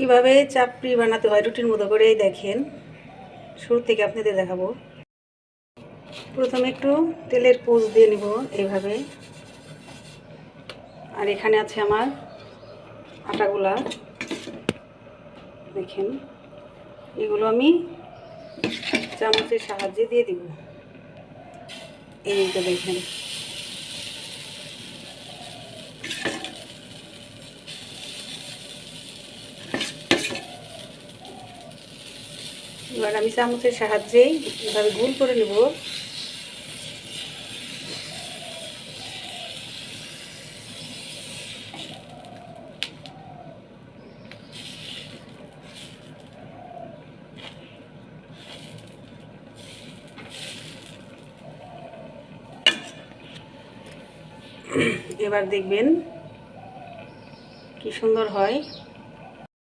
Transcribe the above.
কিভাবে চাপড়ি বানাতে হয় রুটির মতো করেই দেখেন। শুরু থেকে আপনাদের দেখাবো। প্রথমে একটু তেলের পুঁজ দিয়ে নিব এইভাবে। আর এখানে আছে আমার আটাগুলা, দেখেন এগুলো আমি চামচের সাহায্যে দিয়ে দিব। এই তো দেখেন, এবার আমি চামচের সাহায্যেই এভাবে গোল করে নেব। এবার দেখবেন কি সুন্দর হয়।